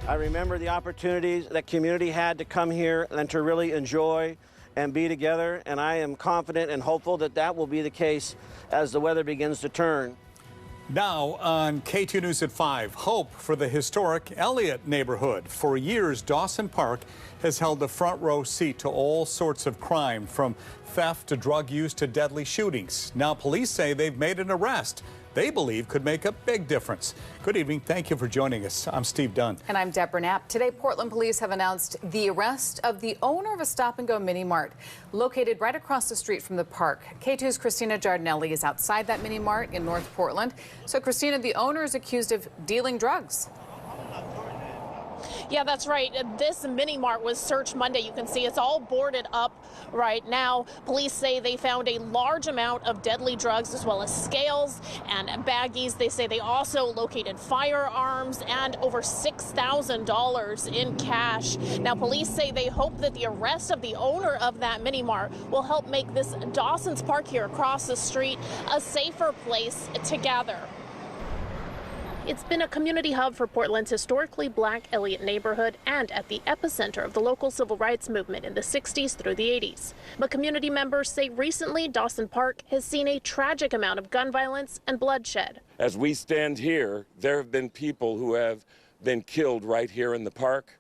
I remember the opportunities that community had to come here and to really enjoy and be together, and I am confident and hopeful that that will be the case as the weather begins to turn. Now on K2 News at 5, hope for the historic Elliott neighborhood. For years, Dawson Park has held the front row seat to all sorts of crime, from theft to drug use to deadly shootings. Now police say they've made an arrest they believe could make a big difference. Good evening. Thank you for joining us. I'm Steve Dunn. And I'm Deborah Knapp. Today, Portland police have announced the arrest of the owner of a stop-and-go mini-mart located right across the street from the park. K2's Christina Giardinelli is outside that mini-mart in North Portland. So, Christina, the owner is accused of dealing drugs. Yeah, that's right. This mini-mart was searched Monday. You can see it's all boarded up right now. Police say they found a large amount of deadly drugs as well as scales and baggies. They say they also located firearms and over $6,000 in cash. Now, police say they hope that the arrest of the owner of that mini-mart will help make this Dawson's Park here across the street a safer place to gather. It's been a community hub for Portland's historically black Elliott neighborhood and at the epicenter of the local civil rights movement in the 60s through the 80s. But community members say recently Dawson Park has seen a tragic amount of gun violence and bloodshed. As we stand here, there have been people who have been killed right here in the park,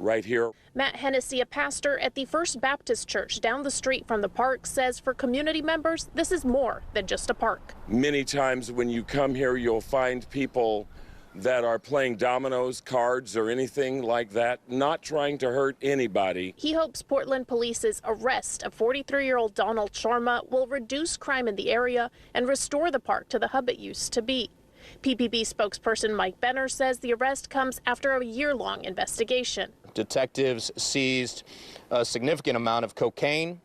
right here. Matt Hennessy, a pastor at the First Baptist Church down the street from the park, says for community members, this is more than just a park. Many times when you come here, you'll find people that are playing dominoes, cards, or anything like that, not trying to hurt anybody. He hopes Portland police's arrest of 43-year-old Donald Sharma will reduce crime in the area and restore the park to the hub it used to be. PPB spokesperson Mike Benner says the arrest comes after a year-long investigation. Detectives seized a significant amount of cocaine,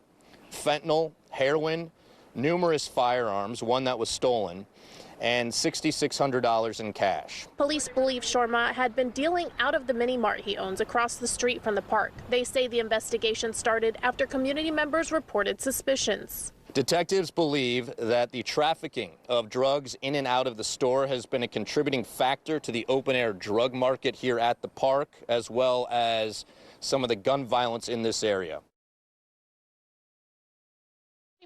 fentanyl, heroin, numerous firearms, one that was stolen, and $6,600 in cash. Police believe Sharma had been dealing out of the mini-mart he owns across the street from the park. They say the investigation started after community members reported suspicions. Detectives believe that the trafficking of drugs in and out of the store has been a contributing factor to the open-air drug market here at the park, as well as some of the gun violence in this area.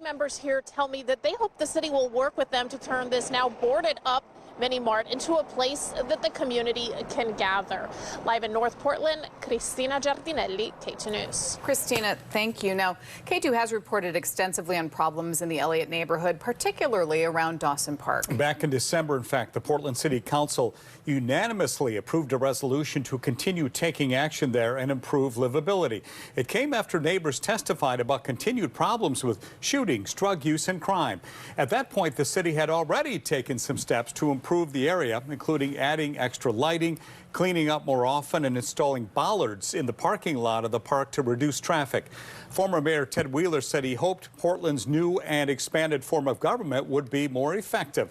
Members here tell me that they hope the city will work with them to turn this now boarded up mini-mart into a place that the community can gather. Live in North Portland, Christina Giardinelli, K2 News. Christina, thank you. Now, K2 has reported extensively on problems in the Elliott neighborhood, particularly around Dawson Park. Back in December, in fact, the Portland City Council unanimously approved a resolution to continue taking action there and improve livability. It came after neighbors testified about continued problems with shootings, drug use, and crime. At that point, the city had already taken some steps to improve the area, including adding extra lighting, cleaning up more often, and installing bollards in the parking lot of the park to reduce traffic. Former Mayor Ted Wheeler said he hoped Portland's new and expanded form of government would be more effective.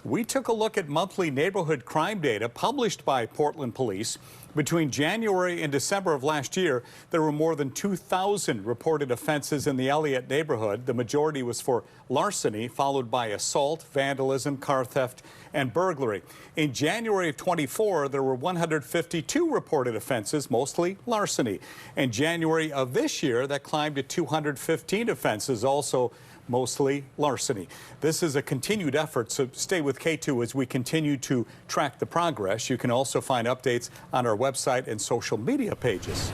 We took a look at monthly neighborhood crime data published by Portland Police. Between January and December of last year, there were more than 2,000 reported offenses in the Elliott neighborhood. The majority was for larceny, followed by assault, vandalism, car theft, and burglary. In January of 24, there were 152 reported offenses, mostly larceny. In January of this year, that climbed to 215 offenses, also mostly larceny. This is a continued effort, so stay with K2 as we continue to track the progress. You can also find updates on our website and social media pages.